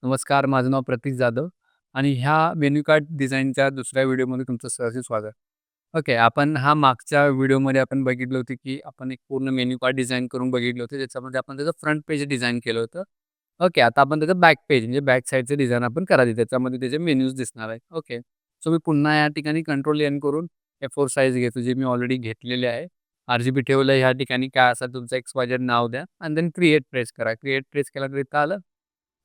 नमस्कार, माझं नाव प्रतीक जाधव आणि ह्या मेन्यू कार्ड डिझाइनच्या दुसऱ्या व्हिडिओमध्ये तुमचं सहर्ष स्वागत. ओके, आपण हा मागच्या व्हिडिओमध्ये आपण बघितलं होतं, की आपण एक पूर्ण मेन्यू कार्ड डिझाइन करून बघितलं होतं. ज्याच्यामध्ये आपण त्याचं फ्रंट पेज डिझाइन केलं होतं. ओके, आता आपण त्याचं बॅक पेज म्हणजे बॅक साइडचं डिझाइन आपण करायचं. त्याच्यामध्ये त्याचे मेन्यूज दिसणार आहेत. ओके, सो मी पुन्हा या ठिकाणी कंट्रोल एन करून A4 साइज घेतो, जे मी ऑलरेडी घेतलेले आहे. RGB ठेवलं ह्या ठिकाणी काय असेल तुमचं XYZ नाव द्या आणि देन क्रिएट प्रेस करा. क्रिएट प्रेस केल्यानंतर आलं.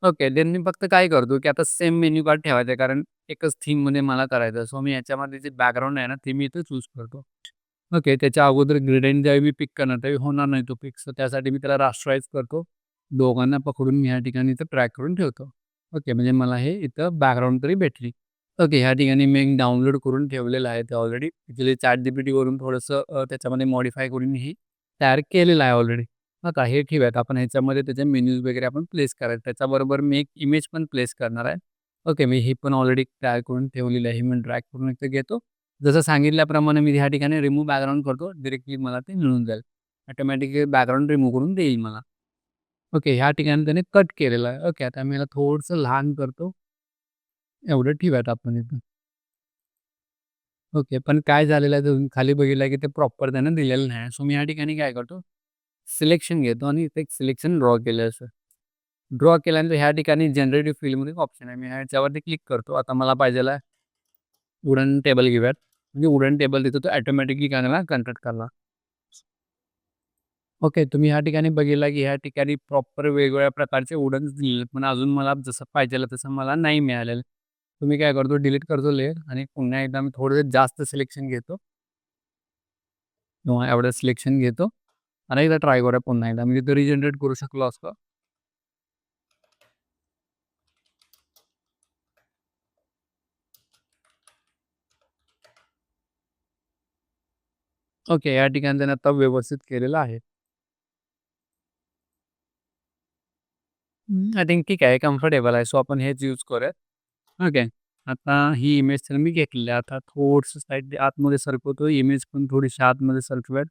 ओके. देन मी फक्त काय करतो, की आता सेम मेन्यू कार्ड ठेवायचं आहे, कारण एकच थीममध्ये मला करायचं आहे. सो मी याच्यामध्ये जे बॅकग्राऊंड आहे ना, ते मी इथे चूज करतो. ओके. त्याच्या अगोदर ग्रेडियंट ज्यावेळी मी पिक करणार, त्यावेळी होणार नाही तो पिक. सो त्यासाठी मी त्याला रास्टराइज करतो. दोघांना पकडून मी ह्या ठिकाणी इथं ट्रॅक करून ठेवतो. ओके. म्हणजे मला हे इथं बॅकग्राऊंड तरी भेटली. ओके. ह्या ठिकाणी मी एक डाउनलोड करून ठेवलेलं आहे ते ऑलरेडी. ॲक्चुअली ChatGPTवरून थोडंसं त्याच्यामध्ये मॉडिफाय करून ही तयार केलेलं आहे ऑलरेडी. आता हे ठेवूयात. आपण ह्याच्यामध्ये त्याचे मेन्यूज वगैरे आपण प्लेस करायचे. त्याच्याबरोबर मी एक इमेज पण प्लेस करणार आहे. ओके, मी ही पण ऑलरेडी तयार करून ठेवलेली आहे. ही मी ड्रॅग करून इथे घेतो. जसं सांगितल्याप्रमाणे मी ह्या ठिकाणी रिमूव्ह बॅकग्राऊंड करतो. डायरेक्टली मला ते मिळून जाईल. ऑटोमॅटिकली बॅकग्राऊंड रिमूव्ह करून देईल मला. ओके, ह्या ठिकाणी त्याने कट केलेलं आहे. ओके, आता मी याला थोडंसं लहान करतो. एवढं ठेवूयात आपण इथं. ओके, पण काय झालेलं आहे तुम्ही खाली बघितलं की ते प्रॉपर त्यानं दिलेलं नाही. सो मी या ठिकाणी काय करतो, सिलेक्शन घेतो आणि इथे एक सिलेक्शन ड्रॉ केलं असं. ड्रॉ केल्यानंतर ह्या ठिकाणी जनरेटिव्ह फिलमध्ये एक ऑप्शन आहे. मी ह्याच्यावरती क्लिक करतो. आता मला पाहिजेल आहे वुडन टेबल घेऊयात. म्हणजे वुडन टेबल देतो तो ऑटोमॅटिकली काय झाला कन्स्ट्रक्ट करणार. ओके, तुम्ही ह्या ठिकाणी बघितला की ह्या ठिकाणी प्रॉपर वेगवेगळ्या प्रकारचे वुडन्स दिलेले पण अजून मला जसं पाहिजेल तसं मला नाही मिळालेलं. तुम्ही काय करतो डिलीट करतो लेयर आणि पुन्हा एकदा मी थोडंसं जास्त सिलेक्शन घेतो किंवा एवढं सिलेक्शन घेतो आणि एकदा ट्राय करूया पुन्हा एकदा. म्हणजे ते रिजनरेट करू शकलो असतो. ओके, या ठिकाणी त्याने आता व्यवस्थित केलेलं आहे. आय थिंक ठीक आहे, कम्फर्टेबल आहे. सो आपण हेच यूज करूयात. ओके. आता ही इमेज तर मी घेतलेली आहे. आता थोडंसं साईड आतमध्ये सरकवतो. इमेज पण थोडीशी आतमध्ये सरकवूयात.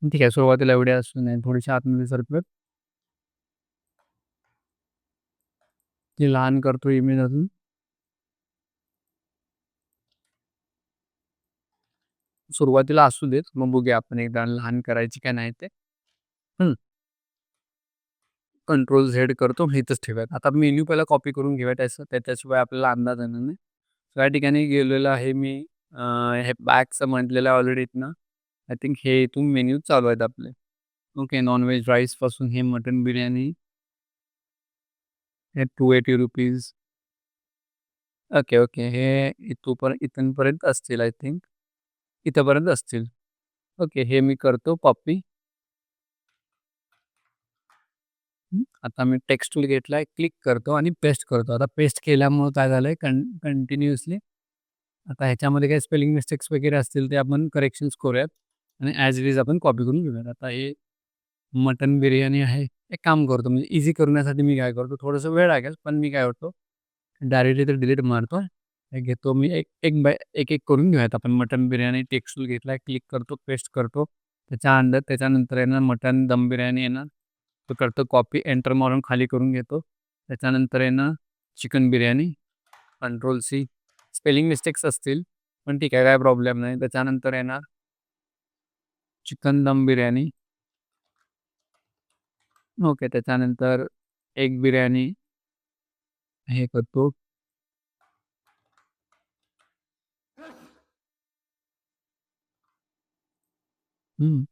ठीक आहे, सुरुवातीला एवढी असू नये. थोडीशी आतमध्ये सरकवूयात. ती लहान करतो इमेज अजून. सुरुवातीला असू देत. मग बघूया आपण एकदा लहान करायची का नाही ते. हं. कंट्रोल झेड करतो. इथंच ठेवूयात. आता मेन्यू पहिला कॉपी करून घेऊया त्याच्याशिवाय आपल्याला अंदाज येणार नाही. सो या ठिकाणी गेलेलो आहे मी. अ, हे बॅकचं म्हटलेलं आहे ऑलरेडी इथनं. आय थिंक हे इथून मेन्यू चालू आहेत आपले. ओके, नॉन-व्हेज राईसपासून हे मटण बिर्याणी हे ₹280. Okay, okay. हे इथूनपर्यंत असतील आय थिंक. इथपर्यंत असतील. ओके, हे मी करतो कॉपी. आता मी टेक्स्ट टूल घेतलाय, क्लिक करतो आणि पेस्ट करतो. आता पेस्ट केल्यामुळं काय झालंय कंटिन्युअसली आता ह्याच्यामध्ये काही स्पेलिंग मिस्टेक्स वगैरे असतील ते आपण करेक्शन्स करूयात आणि ॲज इट इज आपण कॉपी करून घेऊयात. आता हे मटण बिर्याणी आहे. एक काम करतो म्हणजे ईझी करण्यासाठी मी काय करतो, थोडंसं वेळ लागेल, पण मी काय करतो, डायरेक्टली ते डिलीट मारतो. हे घेतो मी एक एक बाय एक-एक करून घेऊयात आपण. मटण बिर्याणी टेक्स्ट टूल घेतलाय, क्लिक करतो, पेस्ट करतो. त्याच्यानंतर येणार मटण दम बिर्याणी येणार. तो करतो कॉपी, एंटर मारून खाली करून घेतो. त्याच्यानंतर येणार chicken biryani, control C. Spelling mistakes असतील, पण ठीक आहे, काही प्रॉब्लेम नाही. त्याच्यानंतर येणार चिकन दम बिर्याणी. ओके, त्याच्यानंतर एग बिर्याणी हे करतो.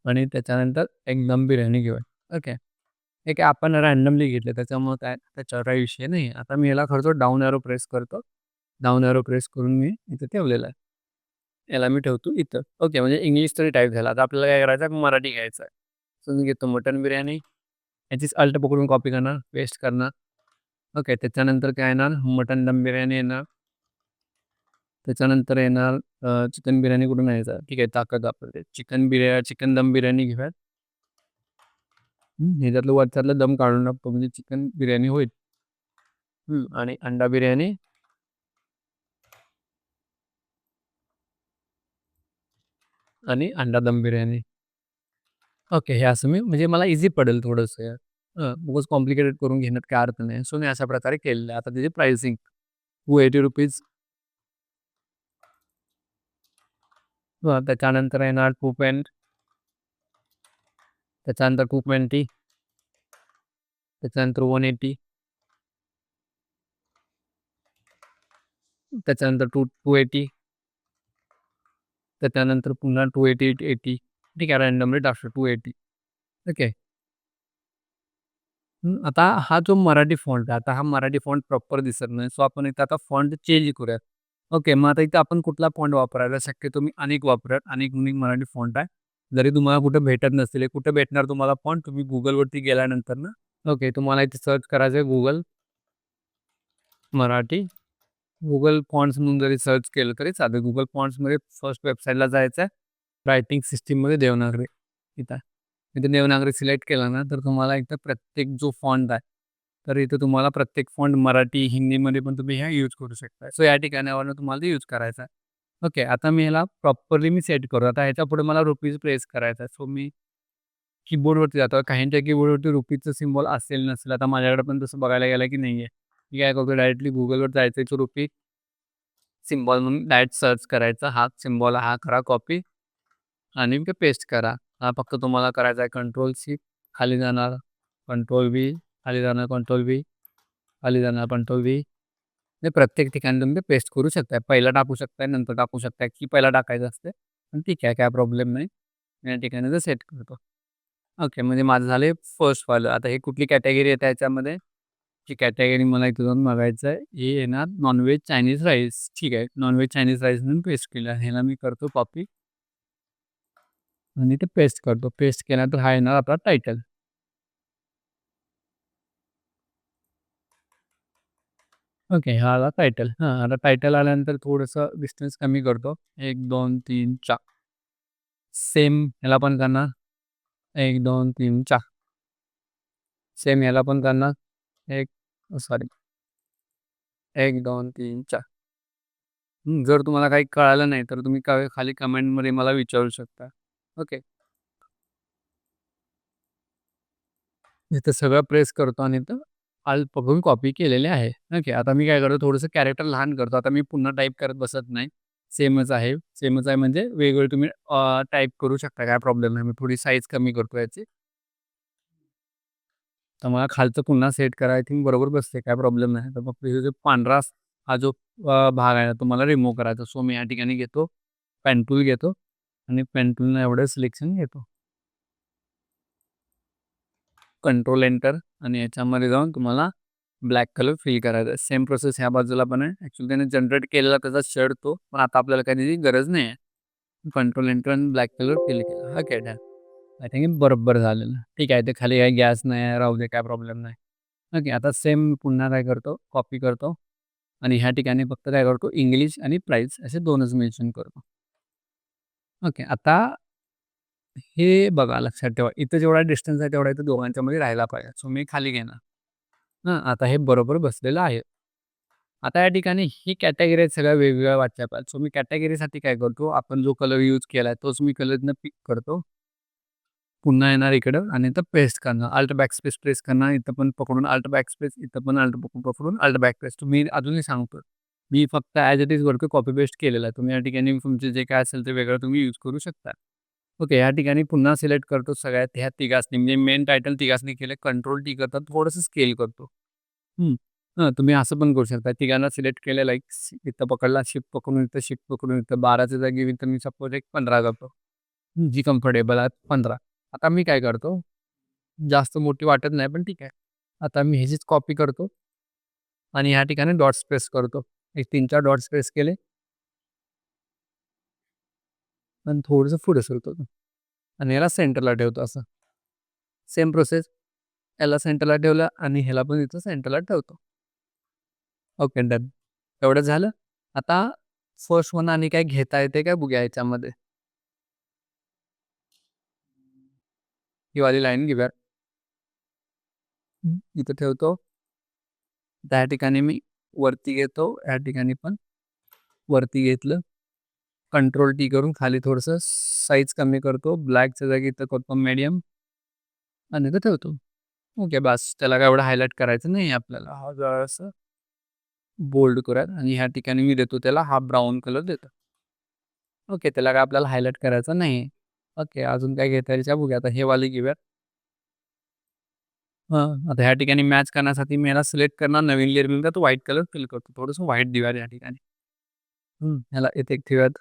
आणि त्याच्यानंतर एक दम बिर्याणी घेऊया. ओके. हे काय आपण रँडमली घेतलं त्याच्यामुळं काय त्याच्यावर काही विषय नाही. आता मी याला करतो डाउन एरो प्रेस करतो. डाउन एरो प्रेस करून मी इथे ठेवलेला आहे. याला मी ठेवतो इथं. ओके, म्हणजे इंग्लिश तरी टाइप झाला. आता आपल्याला काय करायचं आहे, मराठी घ्यायचं आहे. सो मी घेतो मटण बिर्याणी. याचीच अल्ट पकडून कॉपी करणार, पेस्ट करणार. ओके, त्याच्यानंतर काय येणार, मटण दम बिर्याणी येणार. त्याच्यानंतर येणार चिकन बिर्याणी कुठून यायचा? ठीक आहे, ताकद आपल्याकडे. चिकन दम बिर्याणी घेऊयात. ह्याच्यातलं वरच्यातलं दम काढून टाकतो म्हणजे चिकन बिर्याणी होईल. आणि अंडा बिर्याणी आणि अंडा दम बिर्याणी. ओके, हे असं मी म्हणजे मला ईझी पडेल थोडंसं यार. उगाच कॉम्प्लिकेटेड करून घेण्यात काही अर्थ नाही. सो मी अशा प्रकारे केलेलं आहे. आता त्याची प्राइसिंग ₹280 त्याच्यानंतर येणार 220, त्याच्यानंतर 220, त्याच्यानंतर 180, त्याच्यानंतर 280, त्याच्यानंतर पुन्हा 280, 80. ठीक आहे, रँडमली टाकतो 280. ओके. आता हा जो मराठी फॉन्ट आहे, आता हा मराठी फॉन्ट प्रॉपर दिसत नाही. सो आपण इथं आता फॉन्ट चेंज करूयात. ओके, मग आता इथं आपण कुठला फॉन्ट वापरायला शक्यतो मी अनेक वापरूयात. अनेक युनिक मराठी फॉन्ट आहे. जरी तुम्हाला कुठे भेटत नसतील, हे कुठे भेटणार तुम्हाला फॉन्ट? तुम्ही Googleवरती गेल्यानंतर ना, ओके, तुम्हाला इथे सर्च करायचं आहे Google मराठी. Google फॉन्ट्स म्हणून जरी सर्च केलं तरी चालेल. Google फॉन्ट्समध्ये फर्स्ट वेबसाईटला जायचं आहे. रायटिंग सिस्टममध्ये देवनागरी इथं. इथे देवनागरी सिलेक्ट केलं ना, तर तुम्हाला इथं प्रत्येक जो फॉन्ट आहे, तर इथं तुम्हाला प्रत्येक फॉन्ट मराठी, हिंदीमध्ये पण तुम्ही ह्या यूज करू शकता. सो या ठिकाणावरून तुम्हाला ते यूज करायचं आहे. ओके, आता मी ह्याला प्रॉपरली मी सेट करू. आता ह्याच्यापुढे मला रुपीज प्रेस करायचा आहे. सो मी कीबोर्डवरती जातो. काहींच्या कीबोर्डवरती रुपीजचं सिम्बॉल असेल नसेल. आता माझ्याकडे पण तसं बघायला गेलं की नाही आहे. मी काय करतो, डायरेक्टली Googleवर जायचं, तो रुपी सिम्बॉल म्हणून डायरेक्ट सर्च करायचा. हा सिम्बॉल हा करा कॉपी आणि ते पेस्ट करा. हा फक्त तुम्हाला करायचा आहे Ctrl+C, खाली जाणार Ctrl+V, खाली जाणार Ctrl+V, खाली जाणार Ctrl+V. हे प्रत्येक ठिकाणी तुम्ही पेस्ट करू शकता. पहिला टाकू शकताय, नंतर टाकू शकताय, की पहिला टाकायचं असते. पण ठीक आहे, काय प्रॉब्लेम नाही. या ठिकाणी ते सेट करतो. ओके, म्हणजे माझं झाले फर्स्टवालं. आता हे कुठली कॅटेगरी आहे त्याच्यामध्ये? जी कॅटेगरी मला इथं जाऊन बघायचं आहे. हे येणार नॉन-व्हेज चायनीज राईस. ठीक आहे, नॉन-व्हेज चायनीज राईस म्हणून पेस्ट केलं. ह्याला मी करतो कॉपी आणि ते पेस्ट करतो. पेस्ट केल्यानंतर हा येणार आपला टायटल. ओके, हा आला टायटल. हां, आता टायटल आल्यानंतर थोडंसं डिस्टन्स कमी करतो. 1, 2, 3, 4. सेम ह्याला पण करणार. 1, 2, 3, 4. सेम ह्याला पण करणार. 1 सॉरी 1, 2, 3, 4. जर तुम्हाला काही कळालं नाही, तर तुम्ही खाली कमेंटमध्ये मला विचारू शकता. ओके. इथं सगळं प्रेस करतो आणि इथं अल्ट पकडून कॉपी केलेले आहे. ओके. आता मी काय करतो, थोडंसं कॅरेक्टर लहान करतो. आता मी पुन्हा टाइप करत बसत नाही. सेमच आहे. सेमच आहे म्हणजे वेगवेगळे तुम्ही टाइप करू शकता. काय प्रॉब्लेम नाही. मी थोडी साईज कमी करतो याची. तर मला खालचं पुन्हा सेट करा. आय थिंक बरोबर बसते. काय प्रॉब्लेम नाही. तर फक्त हे जो पांढरा हा जो भाग आहे ना, तो मला रिमूव्ह करायचा. सो मी या ठिकाणी घेतो, पेन टूल घेतो आणि पेन टूलनं एवढं सिलेक्शन घेतो. कंट्रोल एंटर आणि याच्यामध्ये जाऊन तुम्हाला ब्लॅक कलर फिल करायचा आहे. सेम प्रोसेस ह्या बाजूला पण आहे. ॲक्चुअली त्याने जनरेट केलेला त्याचा शेड तो, पण आता आपल्याला काही त्याची गरज नाही आहे. कंट्रोल एंटर आणि ब्लॅक कलर फिल केला. Okay, done. आय थिंक बरोबर झालेलं. ठीक आहे, ते खाली काही गॅस नाही आहे, राहू दे, काय प्रॉब्लेम नाही. ओके, आता सेम पुन्हा काय करतो, कॉपी करतो आणि ह्या ठिकाणी फक्त काय करतो, इंग्लिश आणि प्राईस असे 2च मेन्शन करतो. ओके, आता हे बघा लक्षात ठेवा. इथं जेवढा डिस्टन्स आहे तेवढा इथं दोघांच्यामध्ये राहायला पाहिजे. सो मी खाली घेणार. हां, आता हे बरोबर बसलेलं आहे. आता या ठिकाणी ही कॅटेगरी आहेत सगळ्या वेगवेगळ्या वाटच्या पाहिजेत. सो मी कॅटेगरीसाठी काय करतो, आपण जो कलर यूज केलाय तोच मी कलर इथनं पिक करतो. पुन्हा येणार इकडं आणि इथं पेस्ट करणार. अल्ट बॅकस्पेस प्रेस करणार. इथं पण पकडून अल्ट बॅकस्पेस, इथं पण अल्ट पकडून अल्ट बॅकस्पेस. तुम्ही अजूनही सांगतो. मी फक्त ॲज इट इज वरती कॉपी पेस्ट केलेला आहे. तुम्ही या ठिकाणी तुमचे जे काय असेल ते वेगळं तुम्ही यूज करू शकता. ओके, या ठिकाणी पुन्हा सिलेक्ट करतो सगळ्यात ह्या तिघांनी म्हणजे मेन टायटल तिघांनी केलं. कंट्रोल टी करतात, थोडंसं स्केल करतो. हं. तुम्ही असं पण करू शकता. तिघांना सिलेक्ट केलं लाइक इथं पकडला, शिफ्ट पकडून इथं, शिफ्ट पकडून इथं 12च्या जागी इथं मी सपोज एक 15 करतो. जी कम्फर्टेबल आहे 15. आता मी काय करतो, जास्त मोठी वाटत नाही पण ठीक आहे. आता मी ह्याचीच कॉपी करतो आणि ह्या ठिकाणी डॉट्स प्रेस करतो. एक 3-4 डॉट्स प्रेस केले आणि थोडंसं पुढे सरकवतो आणि याला सेंटरला ठेवतो असं. सेम प्रोसेस याला सेंटरला ठेवलं आणि ह्याला पण इथं सेंटरला ठेवतो. Okay, done. एवढं झालं. आता फर्स्ट वन आणि काय घेता येते काय बघूया ह्याच्यामध्ये. ही वाली लाईन घेऊया. इथं ठेवतो. त्या ठिकाणी मी वरती घेतो. या ठिकाणी पण वरती घेतलं. कंट्रोल टी करून खाली थोडंसं साईज कमी करतो. ब्लॅकच्या जागी इथं करतो मीडियम आणि इथं ठेवतो. ओके, बस त्याला काय एवढं हायलाइट करायचं नाही आपल्याला. हा जरासं बोल्ड करूयात आणि ह्या ठिकाणी मी देतो त्याला हा ब्राउन कलर देतो. ओके, त्याला काय आपल्याला हायलाइट करायचं नाही. ओके, अजून काय घेता येईल का बघूया. आता हे वाले घेऊयात. हां, आता ह्या ठिकाणी मॅच करण्यासाठी मी याला सिलेक्ट करणार. नवीन लेयर घेऊन तो व्हाईट कलर फिल करतो. थोडंसं व्हाईट देऊयात या ठिकाणी. ह्याला इथे एक ठेवूयात.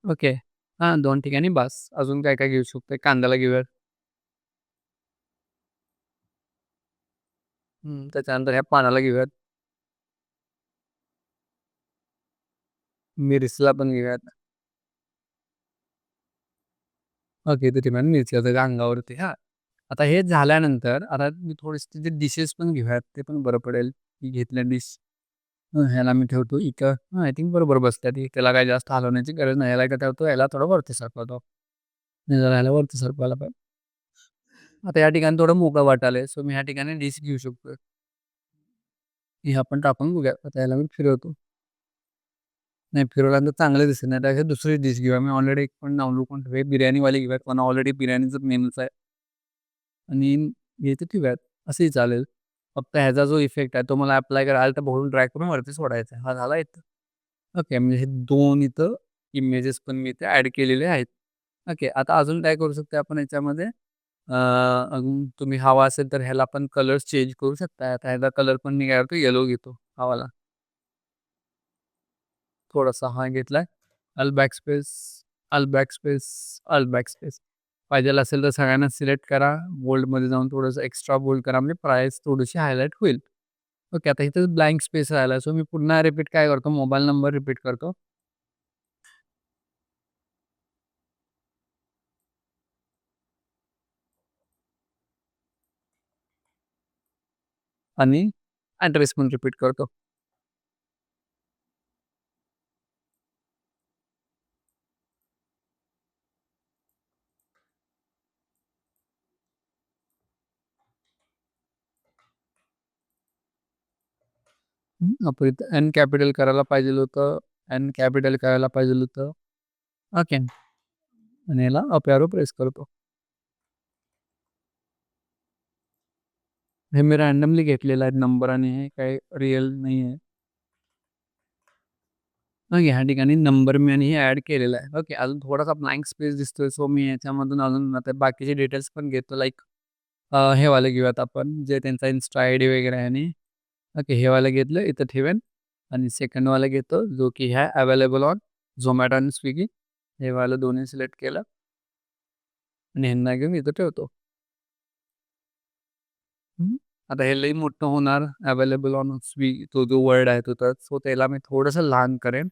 ओके. हां, 2 ठिकाणी बास. अजून काय घेऊ शकतो? कांद्याला घेऊयात. त्याच्यानंतर ह्या पानाला घेऊयात. मिरचीला पण घेऊयात. ओके, तर ठिकाणी मिरची त्याच्या अंगावरती हां. आता हे झाल्यानंतर आता मी थोडेसे तिथे डिशेस पण घेऊयात. ते पण बरं पडेल. की घेतल्या डिश ह्याला मी ठेवतो इथं. आय थिंक बरोबर बसतात ही. त्याला काही जास्त हलवण्याची गरज नाही. ह्याला इथं ठेवतो. ह्याला थोडं वरती सरकवतो. आणि जरा ह्याला वरती सरकवायला पाहिजे. आता या ठिकाणी थोडं मोकळं वाटायलंय. सो मी ह्या ठिकाणी डिश घेऊ शकतो. हे आपण टाकून बघूया. आता ह्याला मी फिरवतो. नाही फिरवल्यानंतर चांगलं दिसेल नाही. त्यापेक्षा दुसरी डिश घेऊया. मी ऑलरेडी एक पण डाउनलोड करून ठेवली. बिर्याणीवाली घेऊयात. पण ऑलरेडी बिर्याणीचं मेनूच आहे. आणि हे ते ठेवूयात. असंही चालेल. फक्त ह्याचा जो इफेक्ट आहे तो मला अप्लाय करायला तर बघून ड्रॅग करून वरती सोडायचा आहे. हा झाला इथं. ओके. म्हणजे हे 2 इथं इमेजेस पण मी इथे ॲड केलेले आहेत. ओके. आता अजून काय करू शकतो आपण याच्यामध्ये अजून तुम्ही हवा असेल तर ह्याला आपण कलर्स चेंज करू शकता. आता ह्याचा कलर पण मी काय करतो येलो घेतो हा वाला. थोडासा हा घेतलाय. अल बॅकस्पेस, अल बॅकस्पेस, अल बॅकस्पेस. पाहिजेल असेल तर सगळ्यांना सिलेक्ट करा. बोल्डमध्ये जाऊन थोडंसं एक्स्ट्रा बोल्ड करा. म्हणजे प्राइस थोडीशी हायलाइट होईल. ओके. आता इथं ब्लँक स्पेस राहिला. सो मी पुन्हा रिपीट काय करतो मोबाईल नंबर रिपीट करतो. आणि ॲड्रेस पण रिपीट करतो. आपण इथं एन कॅपिटल करायला पाहिजेल होतं. एन कॅपिटल करायला पाहिजेल होतं. ओके. आणि याला अप एरो प्रेस करतो. हे मी रँडमली घेतलेलं आहे नंबर आणि हे काही रिअल नाही आहे. ओके. ह्या ठिकाणी नंबर मी आणि हे ॲड केलेलं आहे. ओके. अजून थोडासा ब्लँक स्पेस दिसतोय. सो मी याच्यामधून अजून आता बाकीचे डिटेल्स पण घेतो. लाइक हे वाले घेऊयात आपण जे त्यांचा इन्स्टा आयडी वगैरे आहे आणि ओके. हे वालं घेतलं इथं ठेवेन आणि सेकंड वाला घेतो जो की आहे अवेलेबल ऑन Zomato आणि Swiggy. हे वालं दोन्ही सिलेक्ट केलं आणि ह्यांना घेऊन इथं ठेवतो. आता हे लई मोठं होणार अवेलेबल ऑन स्विगी तो जो वर्ड आहे तो तर सो त्याला मी थोडंसं लहान करेन.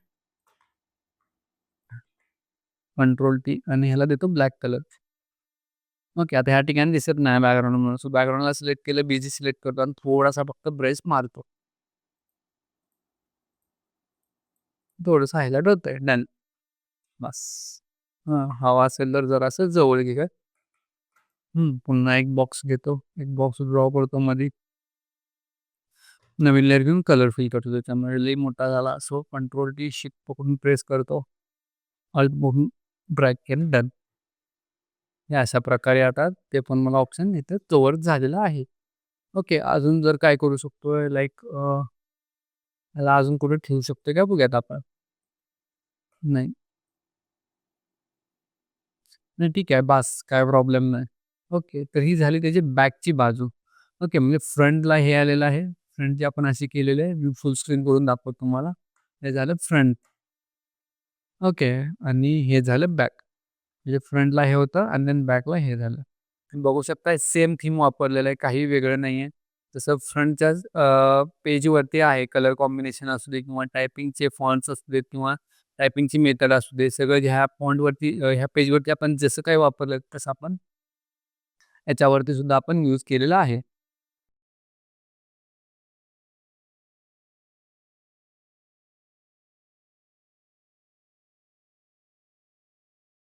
कंट्रोल टी आणि ह्याला देतो ब्लॅक कलर. ओके. आता ह्या ठिकाणी दिसत नाही बॅकग्राऊंड म्हणून. सो बॅकग्राऊंडला सिलेक्ट केलं, बीजी सिलेक्ट करतो आणि थोडासा फक्त ब्रश मारतो. थोडंसं हायलाइट होतंय. डन. बस. हवा असेल तर जरासं जवळ घे. पुन्हा एक बॉक्स घेतो. एक बॉक्स ड्रॉ करतो मध्ये. नवीन लेयर घेऊन कलर फिल करतो त्याच्यामुळे लई मोठा झाला. सो कंट्रोल टी शिफ्ट पकडून प्रेस करतो. अल्ट बघून ड्रॅग केलं डन. हे अशा प्रकारे आता ते पण मला ऑप्शन इथे कव्हर झालेलं आहे. ओके. अजून जर काय करू शकतोय लाइक ह्याला अजून कुठे ठेवू शकतोय का बघूयात आपण. नाही. नाही ठीक आहे बास. काय प्रॉब्लेम नाही. ओके. तर ही झाली त्याची बॅकची बाजू. ओके. म्हणजे फ्रंटला हे आलेलं आहे. फ्रंटची आपण अशी केलेली आहे. मी फुल स्क्रीन करून दाखवतो तुम्हाला. हे झालं फ्रंट. ओके. आणि हे झालं बॅक. म्हणजे फ्रंटला हे होतं आणि देन बॅकला हे झालं. तुम्ही बघू शकता सेम थीम वापरलेलं आहे. काही वेगळं नाहीये. जसं फ्रंटच्याच पेजवरती आहे कलर कॉम्बिनेशन असू दे किंवा टायपिंगचे फॉन्ट्स असू देत किंवा टायपिंगची मेथड असू दे. सगळं ह्या फॉन्टवरती ह्या पेजवरती आपण जसं काही वापरलं तसं आपण याच्यावरती सुद्धा आपण यूज केलेलं आहे.